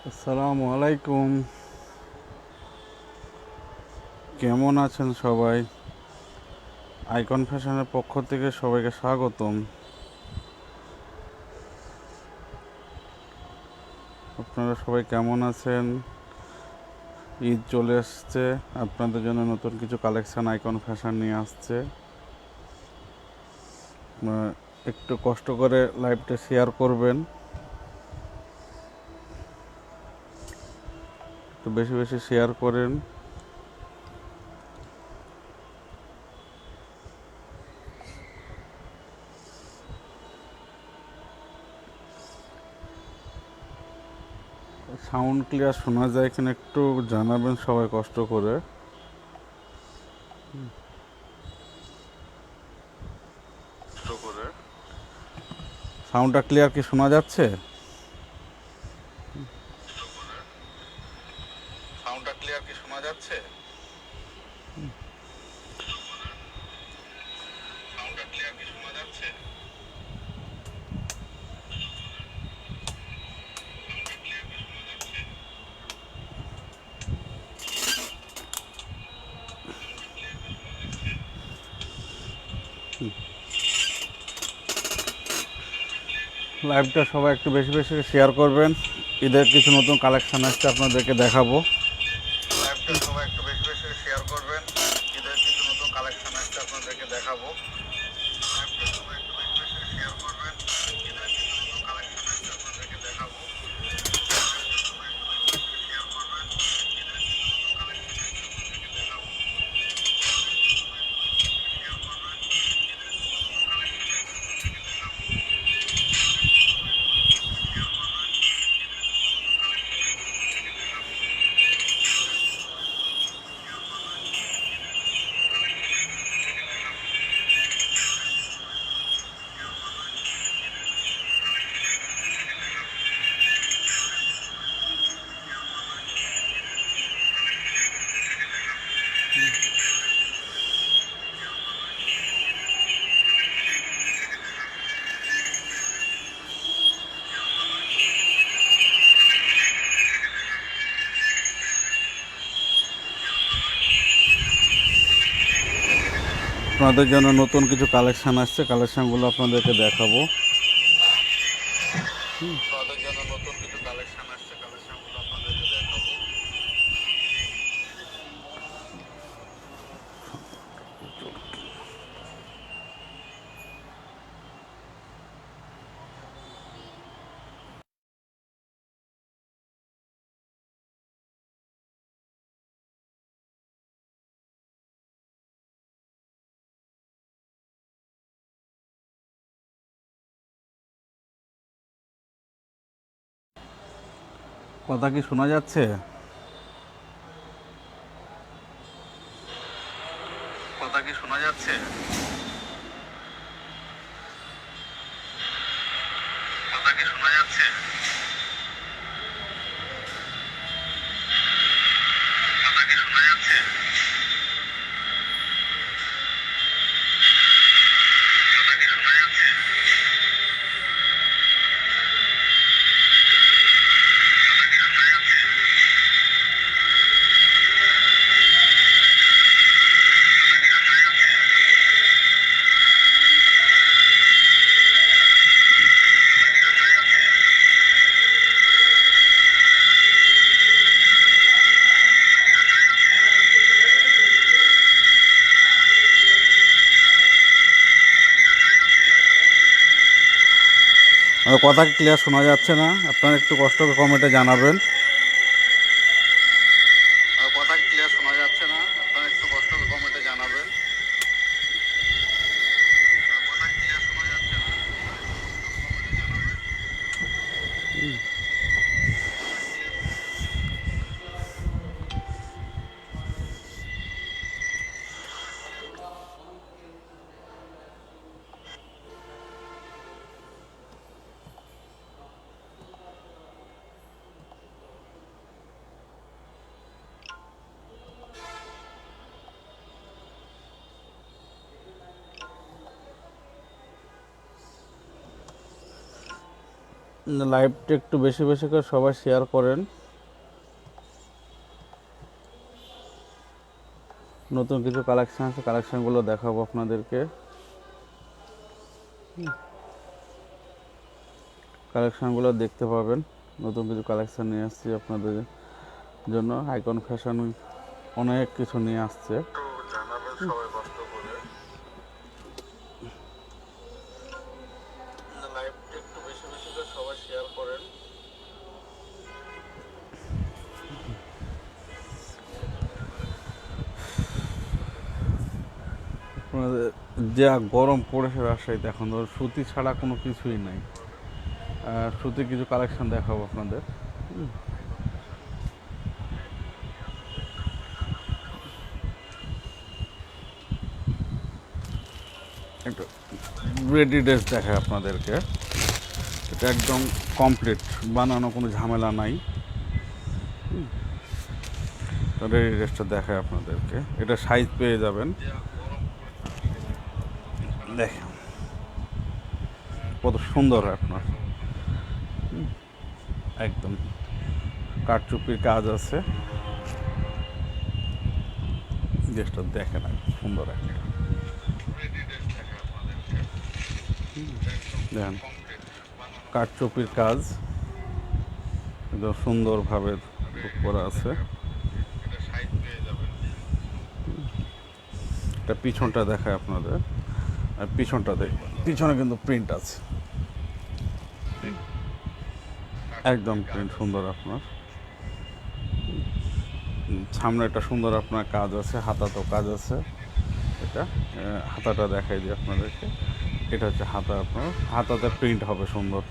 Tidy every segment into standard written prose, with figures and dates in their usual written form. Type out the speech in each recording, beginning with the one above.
আসসালামু আলাইকুম। কেমন আছেন সবাই? আইকন ফ্যাশনের পক্ষ থেকে সবাইকে স্বাগতম। আপনারা সবাই কেমন আছেন? ঈদ চলে আসছে, আপনাদের জন্য নতুন কিছু কালেকশন আইকন ফ্যাশন নিয়ে আসছে। একটু কষ্ট করে লাইভটা শেয়ার করবেন, একটু বেশি বেশি শেয়ার করেন। সাউন্ড ক্লিয়ার শোনা যায় কিনা একটু জানাবেন সবাই কষ্ট করে। সাউন্ডটা ক্লিয়ার কি শোনা যাচ্ছে? সাউন্ডটা ক্লিয়ার কি শোনা যাচ্ছে? সাউন্ডটা ক্লিয়ার কি শোনা যাচ্ছে? লাইভটা সবাই একটু বেশি বেশি শেয়ার করবেন। ঈদের কিছু নতুন কালেকশন আসছে, আপনাদেরকে দেখাবো। লাইভটা সবাই একটু বেশি বেশি শেয়ার করবেন। ঈদের কিছু নতুন কালেকশন আসছে, আপনাদেরকে দেখাবো। লাইভটা সবাই একটু বেশি বেশি শেয়ার করবেন। ঈদের কিছু নতুন কালেকশন আসছে, আপনাদেরকে দেখাবো। আপনাদের জন্য নতুন কিছু কালেকশন আসছে, কালেকশনগুলো আপনাদেরকে দেখাবো। আপনাদের জন্য নতুন কিছু কালেকশন আসছে, কালেকশনগুলো আপনাদেরকে দেখাবো। কথা কি শোনা যাচ্ছে? কথা কি শোনা যাচ্ছে? কথা কি শোনা যাচ্ছে? কথা কি শোনা যাচ্ছে? কথা কি শোনা যাচ্ছে? কথা কি ক্লিয়ার শোনা যাচ্ছে না? আপনারা একটু কষ্ট করে কমেন্টে জানাবেন। কথা কি ক্লিয়ার শোনা যাচ্ছে না? আপনারা একটু কষ্ট করে কমেন্টে জানাবেন। কথা কি ক্লিয়ার শোনা যাচ্ছে না? লাইভটা একটু বেশি বেশি করে সবাই শেয়ার করেন। নতুন কিছু কালেকশন আছে, কালেকশনগুলো দেখাবো আপনাদেরকে। কালেকশনগুলো দেখতে পাবেন, নতুন কিছু কালেকশন নিয়ে আসছি আপনাদের জন্য। আইকন ফ্যাশন অনেক কিছু নিয়ে আসছে। জানাবেন সবাই কষ্ট করে, লাইভটা একটু বেশি বেশি করে সবাই শেয়ার করেন। আপনাদের যা গরম পড়েছে রাজশাহীতে, এখন তো সুতি ছাড়া কোনো কিছুই নাই। সুতি কিছু কালেকশন দেখাবো আপনাদের। একটু রেডি ড্রেস দেখায় আপনাদেরকে, এটা একদম কমপ্লিট, বানানো কোনো ঝামেলা নাই। রেডি ড্রেসটা দেখায় আপনাদেরকে, এটা সাইজ পেয়ে যাবেন। দেখেন কত সুন্দর আপনার, একদম কাঠচুপির কাজ আছে। ড্রেসটা দেখেন সুন্দর একটা, দেখেন কাঠচুপির কাজ একদম সুন্দরভাবে করা আছে। এটা পিছনটা দেখায় আপনাদের, আর পিছনটা দেখবেন, পিছনে কিন্তু প্রিন্ট আছে, একদম প্রিন্ট সুন্দর আপনার। সামনে একটা সুন্দর আপনার কাজ আছে, হাতাতেও কাজ আছে। এটা হাতাটা দেখাই দিই আপনাদেরকে, এটা হচ্ছে হাতা, আপনার হাতাতে প্রিন্ট হবে সুন্দর,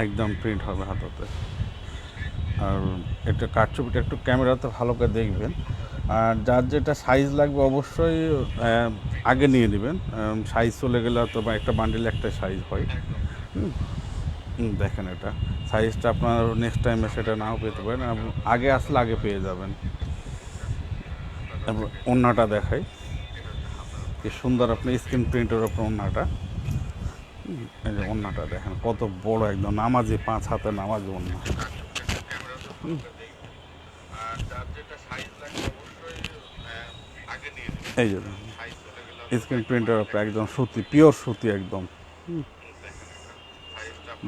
একদম প্রিন্ট হবে হাতাতে। আর এটা কাঠচুপিটা একটু ক্যামেরাতে ভালো করে দেখবেন। আর যার যেটা সাইজ লাগবে অবশ্যই আগে নিয়ে নেবেন, সাইজ চলে গেলে তো বা একটা বান্ডিলে একটা সাইজ হয়। দেখেন এটা সাইজটা আপনার নেক্সট টাইমে সেটা নাও পেতে পারেন, আগে আসলে আগে পেয়ে যাবেন। তারপর ওড়নাটা দেখাই, কি সুন্দর আপনি স্ক্রিন প্রিন্টের ওপর ওড়নাটা। এই যে ওড়নাটা দেখেন কত বড়, একদম নামাজি, 5 হাতে নামাজি ওড়না। এই যে স্ক্রিন প্রিন্টের ওপর একদম সুতি, পিওর সুতি একদম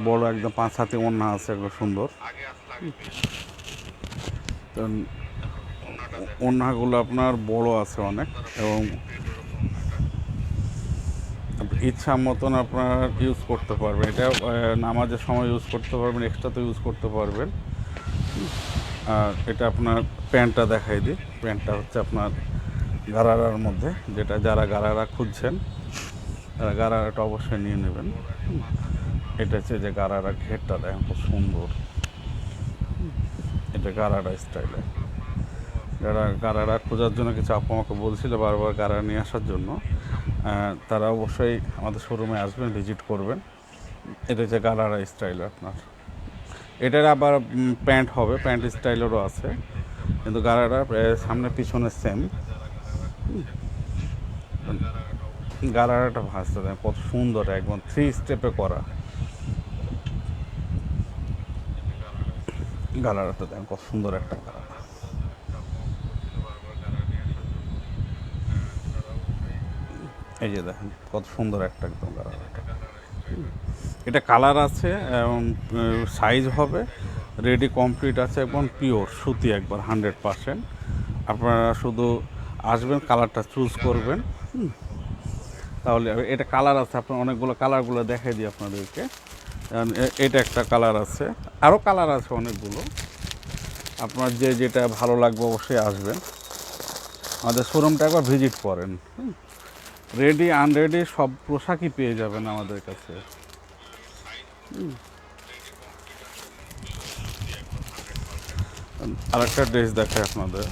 বড়, একদম 5 হাতে ওড়না আছে, একদম সুন্দর। ওড়নাগুলো আপনার বড় আছে অনেক, এবং ইচ্ছা মতন আপনার ইউজ করতে পারবেন। এটা নামাজের সময় ইউজ করতে পারবেন, এক্সট্রা তো ইউজ করতে পারবেন। আর এটা আপনার প্যান্টটা দেখাই দিই, প্যান্টটা হচ্ছে আপনার গারারার মধ্যে, যেটা যারা গারারা খুঁজছেন তারা গারারাটা অবশ্যই নিয়ে নেবেন। এটা হচ্ছে যে গারারা ঘেরটা দেখেন খুব সুন্দর, এটা গারারা স্টাইলে। যারা গারারা খোঁজার জন্য কিছু আপু আমাকে বলছিল বারবার গারারা নিয়ে আসার জন্য, তারা অবশ্যই আমাদের শোরুমে আসবেন, ভিজিট করবেন। এটা হচ্ছে গারারা স্টাইল আপনার। এটার আবার প্যান্ট হবে, প্যান্ট স্টাইলেরও আছে, কিন্তু গারারা সামনে পিছনে সেম। গারারাটা ভাঁজতে দেয় কত সুন্দর, একদম 3 স্টেপে করা। গারারাটা দেন কত সুন্দর একটা গারারা, এই যে দেখেন কত সুন্দর একটা একদম গারারাটা। এটা কালার আছে এবং সাইজ হবে, রেডি কমপ্লিট আছে, একদম পিওর সুতি, একবার 100%। আপনারা শুধু আসবেন, কালারটা চুজ করবেন, তাহলে এটা কালার আছে আপনার অনেকগুলো, কালারগুলো দেখাই দিই আপনাদেরকে। এটা একটা কালার আছে, আরও কালার আছে অনেকগুলো, আপনার যে যেটা ভালো লাগবে অবশ্যই আসবেন, আমাদের শোরুমটা একবার ভিজিট করেন। রেডি আনরেডি সব পোশাকই পেয়ে যাবেন আমাদের কাছে। আর একটা ড্রেস দেখায় আপনাদের,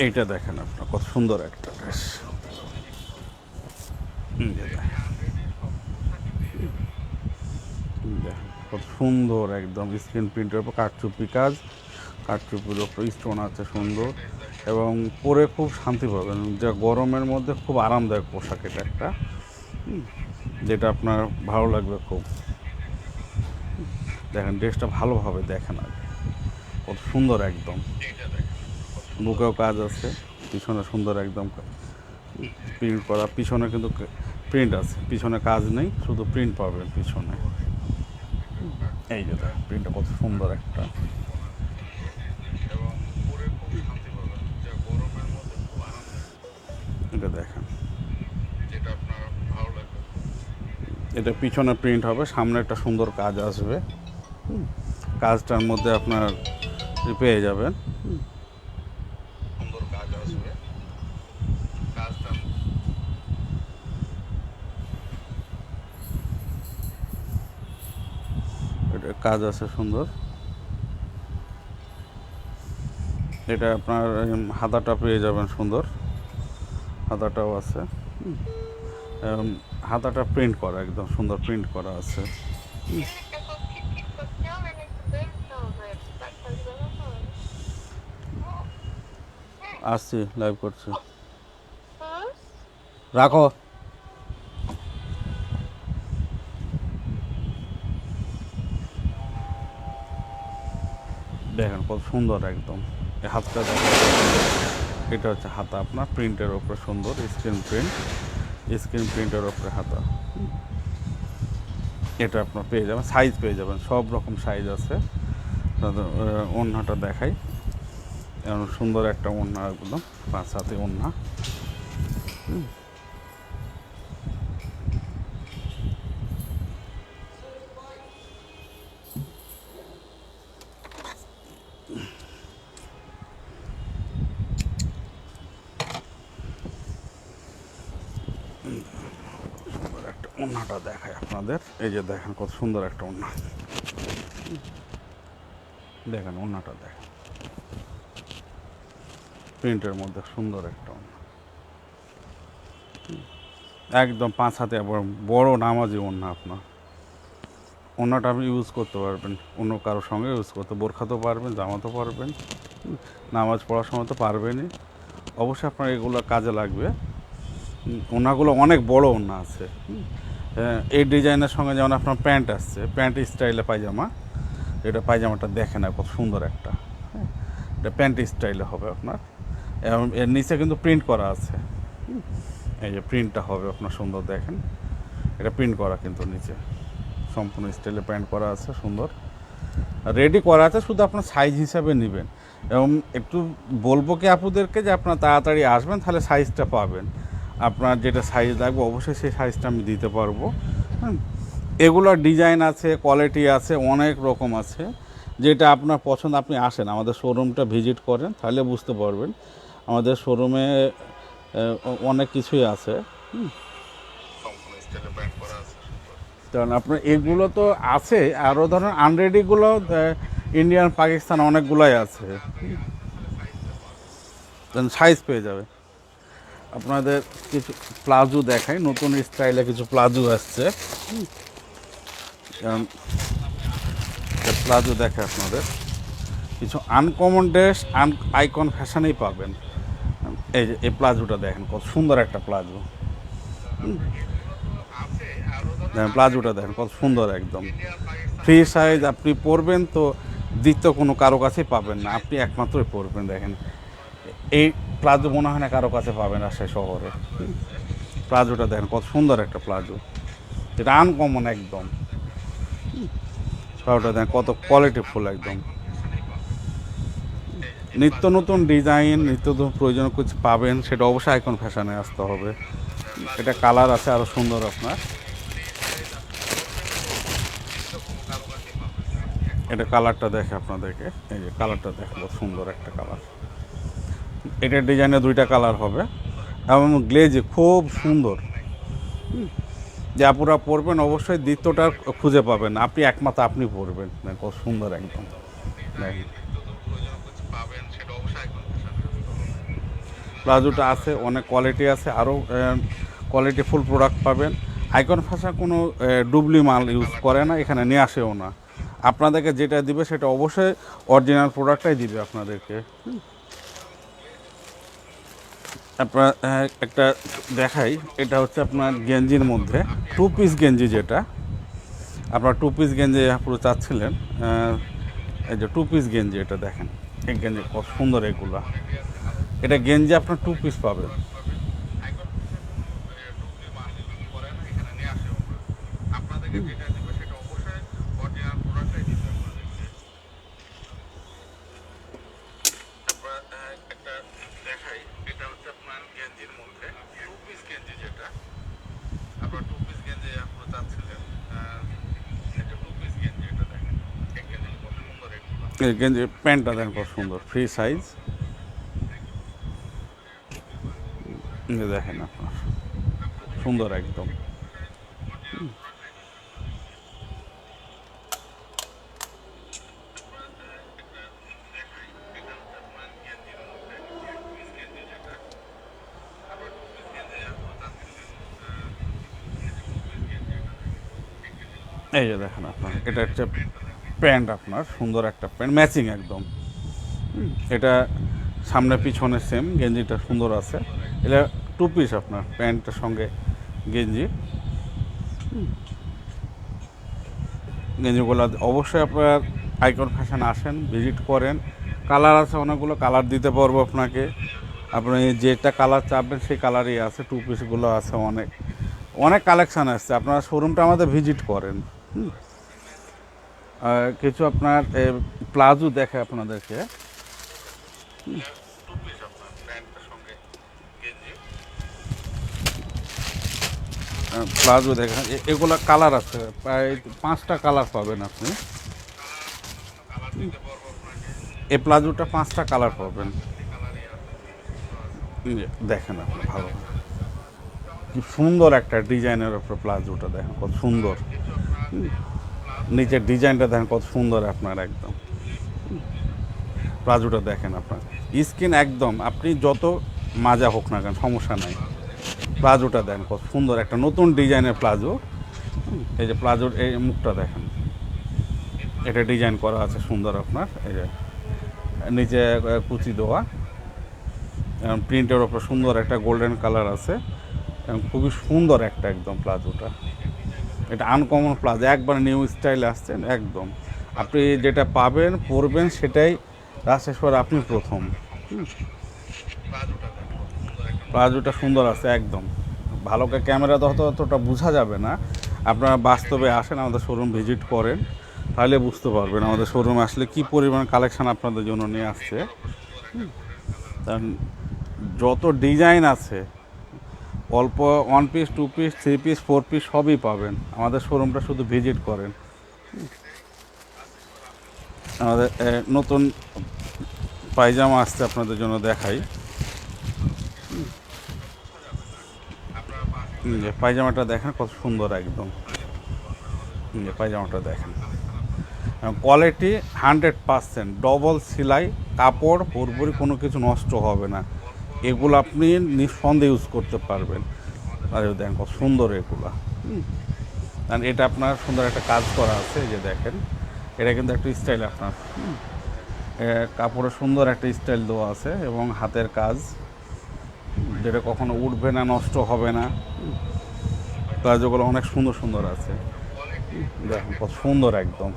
এইটা দেখেন আপনার কত সুন্দর একটা ড্রেস, কত সুন্দর একদম স্ক্রিন প্রিন্টের উপর কাঠচুপি কাজ, কাঠচুপির ওপরে স্টোন আছে সুন্দর, এবং পরে খুব শান্তি পাবেন, যা গরমের মধ্যে খুব আরামদায়ক পোশাক এটা একটা, যেটা আপনার ভালো লাগবে খুব। দেখেন ড্রেসটা ভালোভাবে দেখেন আগে, কত সুন্দর একদম। বুকেও কাজ আছে, পিছনে সুন্দর একদম প্রিন্ট করা, পিছনে কিন্তু প্রিন্ট আছে, পিছনে কাজ নেই, শুধু প্রিন্ট পাবেন পিছনে। এই যে প্রিন্টটা কত সুন্দর একটা, এটা দেখেন, এটা পিছনে প্রিন্ট হবে, সামনে একটা সুন্দর কাজ আসবে, কাজটার মধ্যে আপনার পেয়ে যাবেন, সুন্দর কাজ আসবে, কাজটা এটা কাজ আছে সুন্দর। এটা আপনার হাতাটা পেয়ে যাবেন সুন্দর, হাতাটাও আছে, হাতাটা প্রিন্ট করা, একদম সুন্দর প্রিন্ট করা আছে। আসছি, লাইভ করছি, রাখো। দেখেন কত সুন্দর একদম, এই হাতটা দেখেন, এটা হচ্ছে হাতা আপনার প্রিন্টের ওপরে সুন্দর স্ক্রিন প্রিন্টের ওপরে হাতা। এটা আপনার পেয়ে যাবেন, সাইজ পেয়ে যাবেন, সব রকম সাইজ আছে। ওড়নাটা দেখাই, এমন সুন্দর একটা ওড়না, একদম 5 হাতে ওড়না। সুন্দর একটা ওড়নাটা দেখায় আপনাদের, এই যে দেখেন কত সুন্দর একটা ওড়না, দেখেন ওড়নাটা দেখেন, প্রিন্টের মধ্যে সুন্দর একটা ওড়না, একদম 5 হাতে বড় নামাজি ওড়না। আপনার ওড়নাটা আপনি ইউজ করতে পারবেন, অন্য কারোর সঙ্গে ইউজ করতে, বোরখাতেও পারবেন, জামাতেও পারবেন, নামাজ পড়ার সময় তো পারবেনই। অবশ্যই আপনার এগুলো কাজে লাগবে। ওড়নাগুলো অনেক বড় ওড়না আছে, এই ডিজাইনের সঙ্গে যেমন আপনার প্যান্ট আসছে, প্যান্ট স্টাইলে পায়জামা, এটা পায়জামাটা দেখে না কত সুন্দর একটা, এটা প্যান্ট স্টাইলে হবে আপনার, এবং এর নিচে কিন্তু প্রিন্ট করা আছে, এই যে প্রিন্টটা হবে আপনার সুন্দর, দেখেন এটা প্রিন্ট করা কিন্তু নিচে সম্পূর্ণ স্টাইলে প্যান্ট করা আছে সুন্দর, রেডি করা আছে, শুধু আপনার সাইজ হিসাবে নেবেন। এবং একটু বলবো কি আপুদেরকে যে আপনার তাড়াতাড়ি আসবেন, তাহলে সাইজটা পাবেন, আপনার যেটা সাইজ লাগবে অবশ্যই সেই সাইজটা আমি দিতে পারবো। এগুলোর ডিজাইন আছে, কোয়ালিটি আছে, অনেক রকম আছে, যেটা আপনার পছন্দ, আপনি আসেন আমাদের শোরুমটা ভিজিট করেন, তাহলে বুঝতে পারবেন আমাদের শোরুমে অনেক কিছুই আছে। কারণ আপনার এগুলো তো আছে, আরও ধরেন আনরেডিগুলো ইন্ডিয়ান পাকিস্তান অনেকগুলাই আছে, সাইজ পেয়ে যাবে। আপনাদের কিছু প্লাজো দেখাই, নতুন স্টাইলে কিছু প্লাজো আসছে, প্লাজো দেখে আপনাদের কিছু আনকমন ড্রেস, আইকন ফ্যাশনেই পাবেন। এই যে এই প্লাজোটা দেখেন কত সুন্দর একটা প্লাজো, দেখেন প্লাজোটা দেখেন কত সুন্দর একদম ফ্রি সাইজ, আপনি পরবেন তো দ্বিতীয় কোনো কারো কাছেই পাবেন না, আপনি একমাত্রই পরবেন। দেখেন এই প্লাজো মনে হয় না কারো কাছে পাবেন রাজশাহী শহরে, প্লাজোটা দেখেন কত সুন্দর একটা প্লাজো, এটা আনকমন একদম, সবটা দেখেন কত কোয়ালিটিফুল একদম, নিত্য নতুন ডিজাইন, নিত্য নতুন প্রয়োজনীয় কিছু পাবেন, সেটা অবশ্যই আইকন ফ্যাশনে আসতে হবে। এটা কালার আছে আরও সুন্দর আপনার, এটা কালারটা দেখে আপনাদেরকে, এই যে কালারটা দেখলো সুন্দর একটা কালার, এটার ডিজাইনে 2টা কালার হবে, এবং গ্লেজে খুব সুন্দর, যে আপুরা পরবেন অবশ্যই দ্বিতীয়টা খুঁজে পাবেন, আপনি একমাত্র আপনি পরবেন, কত সুন্দর একদম। প্লাজোটা আছে, অনেক কোয়ালিটি আছে, আরও কোয়ালিটিফুল প্রোডাক্ট পাবেন। আইকন ফ্যাশন কোনো ডুবলি মাল ইউজ করে না, এখানে নিয়ে আসেও না, আপনাদেরকে যেটা দিবে সেটা অবশ্যই অরিজিনাল প্রোডাক্টটাই দিবে আপনাদেরকে। আপনার একটা দেখাই, এটা হচ্ছে আপনার গেঞ্জির মধ্যে 2 পিস গেঞ্জি, যেটা আপনার 2 পিস গেঞ্জি পুরো চাচ্ছিলেন। এই যে 2 পিস গেঞ্জি, এটা দেখেন, এই গেঞ্জি কত সুন্দর এগুলা। এটা গেঞ্জি আপনার 2 পিস পাবেন। একটা দেখাই, এটা হচ্ছে আপনার গেঞ্জির মধ্যে 2 পিস গেঞ্জি, যেটা আপনার 2 পিস গেঞ্জি পুরো চাচ্ছিলেন। এই যে 2 পিস গেঞ্জি, এটা দেখেন, এই গেঞ্জি কত সুন্দর এগুলো। এই গেঞ্জি প্যান্টটা দেখেন কত সুন্দর, ফ্রি সাইজ। দেখেন আপনার সুন্দর একদম। এই যে দেখেন আপনার, এটা হচ্ছে প্যান্ট, আপনার সুন্দর একটা প্যান্ট, ম্যাচিং একদম। এটা সামনে পিছনে সেম, গেঞ্জিটা সুন্দর আছে। এটা 2 পিস আপনার, প্যান্টের সঙ্গে গেঞ্জি। গেঞ্জিগুলো অবশ্যই আপনার আইকন ফ্যাশন আসেন, ভিজিট করেন। কালার আছে অনেকগুলো, কালার দিতে পারবো আপনাকে। আপনি যেটা কালার চাপবেন সেই কালারই আছে। 2 পিসগুলো আছে, অনেক অনেক কালেকশান আসছে। আপনারা শোরুমটা আমাদের ভিজিট করেন। কিছু আপনার প্লাজো দেখে আপনাদেরকে। প্লাজো দেখেন, এগুলো কালার আছে, প্রায় 5টা কালার পাবেন আপনি। এই প্লাজোটা 5টা কালার পাবেন। দেখেন আপনি ভালো, কি সুন্দর একটা ডিজাইনের ওপর প্লাজোটা দেখেন, কত সুন্দর। নিচের ডিজাইনটা দেখেন কত সুন্দর আপনার একদম। প্লাজোটা দেখেন আপনার স্কিন একদম, আপনি যত মাজা হোক না কেন সমস্যা নাই। প্লাজোটা দেখেন কত সুন্দর, একটা নতুন ডিজাইনের প্লাজো। এই যে প্লাজোর এই মুখটা দেখেন, এটা ডিজাইন করা আছে সুন্দর আপনার। এই যে নিচে কুচি দেওয়া, প্রিন্টের ওপর সুন্দর একটা গোল্ডেন কালার আছে, এবং খুবই সুন্দর একটা একদম প্লাজোটা। এটা আনকমন প্লাজো, একবার নিউ স্টাইল আসছেন একদম। আপনি যেটা পাবেন পরবেন সেটাই রাজেশ্বর আপনি প্রথম। প্লাজোটা সুন্দর আছে একদম। ভালো করে ক্যামেরা হয়তো অতটা বোঝা যাবে না, আপনারা বাস্তবে আসেন, আমাদের শোরুম ভিজিট করেন, তাহলে বুঝতে পারবেন আমাদের শোরুমে আসলে কী পরিমাণ কালেকশান আপনাদের জন্য নিয়ে আসছে। কারণ যত ডিজাইন আছে, অল্প 1 পিস 2 পিস 3 পিস 4 পিস সবই পাবেন। আমাদের শোরুমটা শুধু ভিজিট করেন। আমাদের নতুন পায়জামা আসছে, আপনাদের জন্য দেখাই। যে পায়জামাটা দেখেন কত সুন্দর একদম। যে পায়জামাটা দেখেন, কোয়ালিটি 100%, ডবল সেলাই, কাপড় পুরোপুরি, কোনো কিছু নষ্ট হবে না। এগুলো আপনি নিঃসন্দেহে ইউজ করতে পারবেন। আর দেখেন কত সুন্দর এগুলা। কারণ এটা আপনার সুন্দর একটা কাজ করা আছে, এই যে দেখেন, এটা কিন্তু একটা স্টাইল আপনার। কাপড়ে সুন্দর একটা স্টাইল দেওয়া আছে, এবং হাতের কাজ, যেটা কখনো উঠবে না, নষ্ট হবে না। কাজগুলো অনেক সুন্দর সুন্দর আছে, দেখেন কত সুন্দর একদম।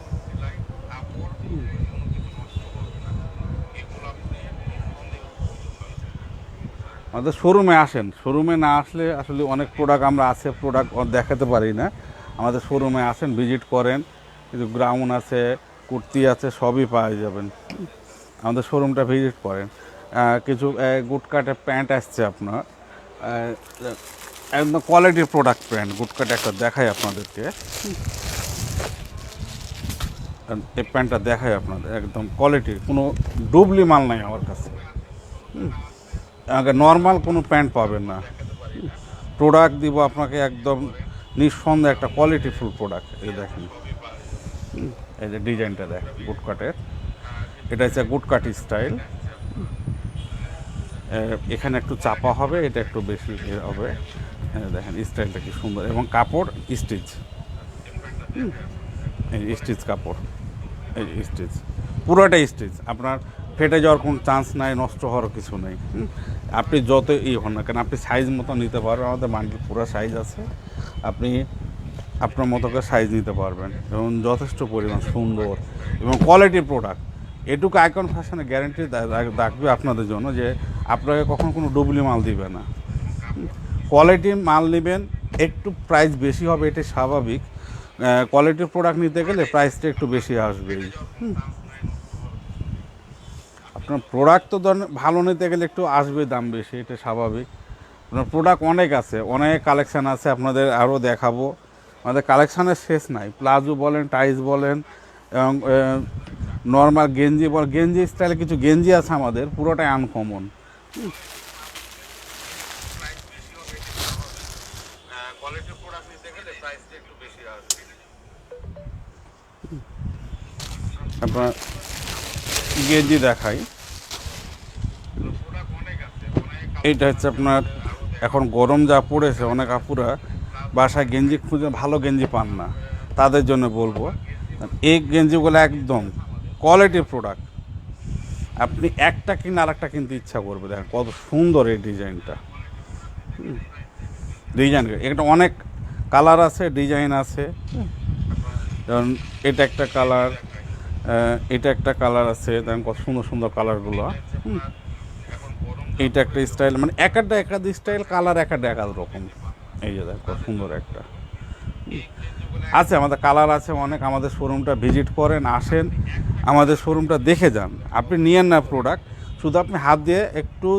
আমাদের শোরুমে আসেন, শোরুমে না আসলে আসলে অনেক প্রোডাক্ট আমরা আছে, প্রোডাক্ট দেখাতে পারি না। আমাদের শোরুমে আসেন, ভিজিট করেন, কিছু গ্রাউন্ড আছে, কুর্তি আছে, সবই পাওয়া যাবেন। আমাদের শোরুমটা ভিজিট করেন। কিছু গুটকাটের প্যান্ট আসছে আপনার, একদম কোয়ালিটির প্রোডাক্ট প্যান্ট। গুটকাট একটা দেখাই আপনাদেরকে, এই প্যান্টটা দেখাই আপনাদের, একদম কোয়ালিটির, কোনো ডুবলি মাল নাই আমার কাছে। নর্মাল কোনো প্যান্ট পাবেন না, প্রোডাক্ট দিব আপনাকে একদম নিঃসন্দেহে একটা কোয়ালিটিফুল প্রোডাক্ট। এই দেখেন, এই যে ডিজাইনটা দেখ গুটকাটের, এটা হচ্ছে গুটকাট স্টাইল। এখানে একটু চাপা হবে, এটা একটু বেশি হবে। দেখেন স্টাইলটা কি সুন্দর, এবং কাপড় স্টিচ, এই স্টিচ কাপড়। এই স্টিচ পুরোটাই স্টিচ, আপনার ফেটে যাওয়ার কোনো চান্স নাই, নষ্ট হওয়ার কিছু নেই। আপনি যত হন না কেন আপনি সাইজ মতো নিতে পারবেন, আমাদের বান্ডিল পুরো সাইজ আছে, আপনি আপনার মতো করে সাইজ নিতে পারবেন এবং যথেষ্ট পরিমাণ সুন্দর এবং কোয়ালিটির প্রোডাক্ট। এটুকু আইকন ফ্যাশনে গ্যারেন্টি রাখবে আপনাদের জন্য যে আপনাকে কখনো কোনো ডুবলি মাল দিবে না। কোয়ালিটির মাল নেবেন, একটু প্রাইস বেশি হবে, এটা স্বাভাবিক। কোয়ালিটির প্রোডাক্ট নিতে গেলে প্রাইসটা একটু বেশি আসবেই। আপনার প্রোডাক্ট তো ধরেন ভালো নিতে গেলে একটু আসবে দাম বেশি, এটা স্বাভাবিক। আপনার প্রোডাক্ট অনেক আছে, অনেক কালেকশান আছে, আপনাদের আরও দেখাবো। আমাদের কালেকশানের শেষ নাই, প্লাজো বলেন, টাইস বলেন এবং নর্মাল গেঞ্জি বলেন, গেঞ্জি স্টাইলে কিছু গেঞ্জি আছে আমাদের পুরোটাই আনকমন। আপনার গেঞ্জি দেখাই, এইটা হচ্ছে আপনার এখন গরম যা পড়েছে, অনেক আপুরা বাসায় গেঞ্জি খুঁজে ভালো গেঞ্জি পান না, তাদের জন্য বলবো এই গেঞ্জিগুলো একদম কোয়ালিটির প্রোডাক্ট। আপনি একটা কিনে আর একটা কিনতে ইচ্ছা করবে, দেখেন কত সুন্দর এই ডিজাইনটা। ডিজাইন এটা অনেক কালার আছে, ডিজাইন আছে। যেমন এটা একটা কালার, এটা একটা কালার আছে, দেখেন কত সুন্দর সুন্দর কালারগুলো। এইটা একটা স্টাইল, মানে একাধ স্টাইল, কালার একাধ রকম। এই যে দেখো কত সুন্দর একটা আছে, আমাদের কালার আছে অনেক। আমাদের শোরুমটা ভিজিট করেন, আসেন, আমাদের শোরুমটা দেখে যান। আপনি নিয়েন না প্রোডাক্ট, শুধু আপনি হাত দিয়ে একটু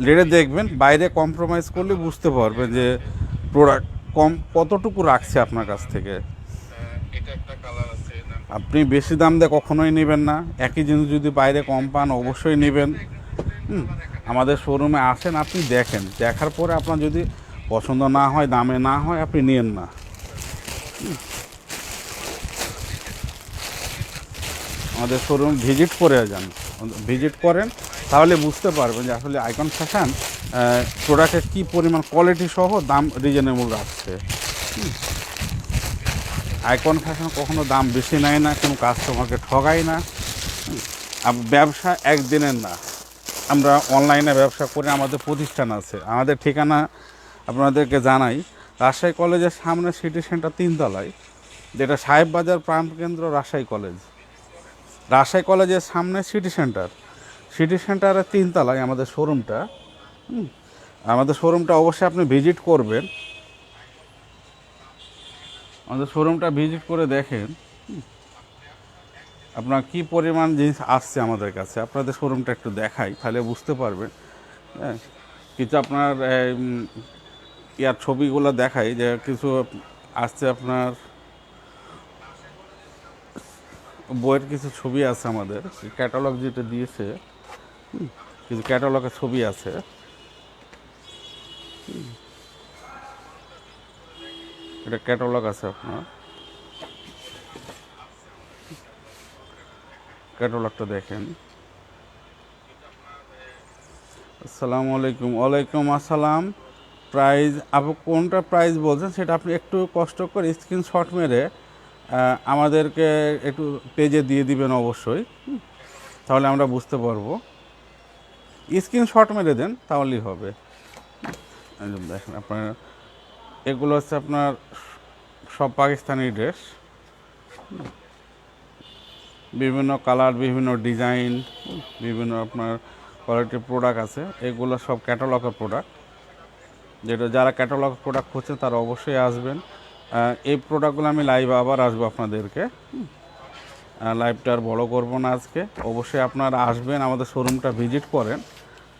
লেড়ে দেখবেন, বাইরে কম্প্রোমাইজ করলে বুঝতে পারবেন যে প্রোডাক্ট কতটুকু রাখছে আপনার কাছ থেকে। আপনি বেশি দাম দিয়ে কখনোই নেবেন না, একই জিনিস যদি বাইরে কম পান অবশ্যই নেবেন। আমাদের শোরুমে আসেন, আপনি দেখেন, দেখার পরে আপনার যদি পছন্দ না হয়, দামে না হয়, আপনি নিয়েন না। আমাদের শোরুম ভিজিট করে যান, ভিজিট করেন, তাহলে বুঝতে পারবেন যে আসলে আইকন ফ্যাশন প্রোডাক্টের কী পরিমাণ কোয়ালিটি সহ দাম রিজনেবল রাখছে। আইকন ফ্যাশন কখনো দাম বেশি নেয় না, কোনো কাস্টমারকে ঠগায় না। ব্যবসা একদিনের না, আমরা অনলাইনে ব্যবসা করে, আমাদের প্রতিষ্ঠান আছে। আমাদের ঠিকানা আপনাদেরকে জানাই, রাজশাহী কলেজের সামনে সিটি সেন্টার 3 তলায়, যেটা সাহেব বাজার প্রাণকেন্দ্র রাজশাহী কলেজ। রাজশাহী কলেজের সামনে সিটি সেন্টারের 3 তলায় আমাদের শোরুমটা। আমাদের শোরুমটা অবশ্যই আপনি ভিজিট করবেন, আমাদের শোরুমটা ভিজিট করে দেখেন আপনার কী পরিমাণ জিনিস আসছে আমাদের কাছে। আপনাদের শোরুমটা একটু দেখাই, তাহলে বুঝতে পারবেন। হ্যাঁ, কিছু আপনার ইয়ার ছবিগুলো দেখাই, যে কিছু আসছে আপনার বইয়ের কিছু ছবি আছে আমাদের, ক্যাটালগ যেটা দিয়েছে, কিছু ক্যাটালগের ছবি আছে। এটা ক্যাটালগ আছে, আপনার ক্যাটালগটা দেখেন। আসসালামু আলাইকুম। ওয়ালাইকুম আসসালাম। প্রাইস আপনি কোনটা প্রাইস বলছেন সেটা আপনি একটু কষ্ট করে স্ক্রিনশট মেরে আমাদেরকে একটু পেজে দিয়ে দিবেন অবশ্যই, তাহলে আমরা বুঝতে পারবো। স্ক্রিনশট মেরে দেন তাহলেই হবে। দেখেন আপনার এগুলো হচ্ছে আপনার সব পাকিস্তানি ড্রেস, বিভিন্ন কালার, বিভিন্ন ডিজাইন, বিভিন্ন আপনার কোয়ালিটির প্রোডাক্ট আছে। এগুলো সব ক্যাটালগের প্রোডাক্ট, যেটা যারা ক্যাটালগ প্রোডাক্ট খুঁজছেন তারা অবশ্যই আসবেন। এই প্রোডাক্টগুলো আমি লাইভ আবার আসবো আপনাদেরকে, লাইভটা আর বড়ো করবো না আজকে। অবশ্যই আপনারা আসবেন, আমাদের শোরুমটা ভিজিট করেন।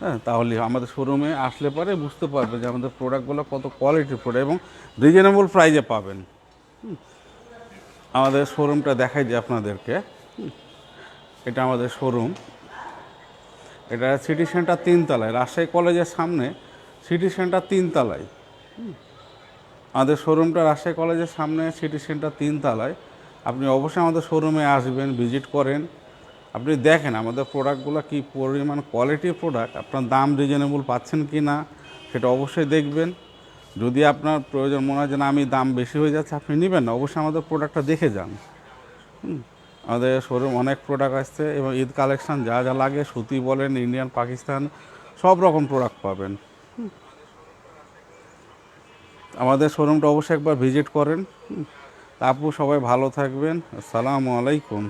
হ্যাঁ, তাহলে আমাদের শোরুমে আসলে পরে বুঝতে পারবে যে আমাদের প্রোডাক্টগুলো কত কোয়ালিটির প্রোডাক্ট এবং রিজনেবল প্রাইজে পাবেন। আমাদের শোরুমটা দেখাই যে আপনাদেরকে, এটা আমাদের শোরুম, এটা সিটি সেন্টার 3 তলায়, রাজশাহী কলেজের সামনে সিটি সেন্টার 3 তলায়। আমাদের শোরুমটা রাজশাহী কলেজের সামনে সিটি সেন্টার 3 তলায়। আপনি অবশ্যই আমাদের শোরুমে আসবেন, ভিজিট করেন, আপনি দেখেন আমাদের প্রোডাক্টগুলো কী পরিমাণ কোয়ালিটির প্রোডাক্ট, আপনার দাম রিজনেবল পাচ্ছেন কি না সেটা অবশ্যই দেখবেন। যদি আপনার প্রয়োজন মনে হয় যে না আমি দাম বেশি হয়ে যাচ্ছে, আপনি নেবেন না, অবশ্যই আমাদের প্রোডাক্টটা দেখে যান। আমাদের শোরুম অনেক প্রোডাক্ট আসছে এবং ঈদ কালেকশান যা যা লাগে সুতি বলেন, ইন্ডিয়ান, পাকিস্তান সব রকম প্রোডাক্ট পাবেন। আমাদের শোরুমটা অবশ্যই একবার ভিজিট করেন। আপু সবাই ভালো থাকবেন। আসসালামু আলাইকুম।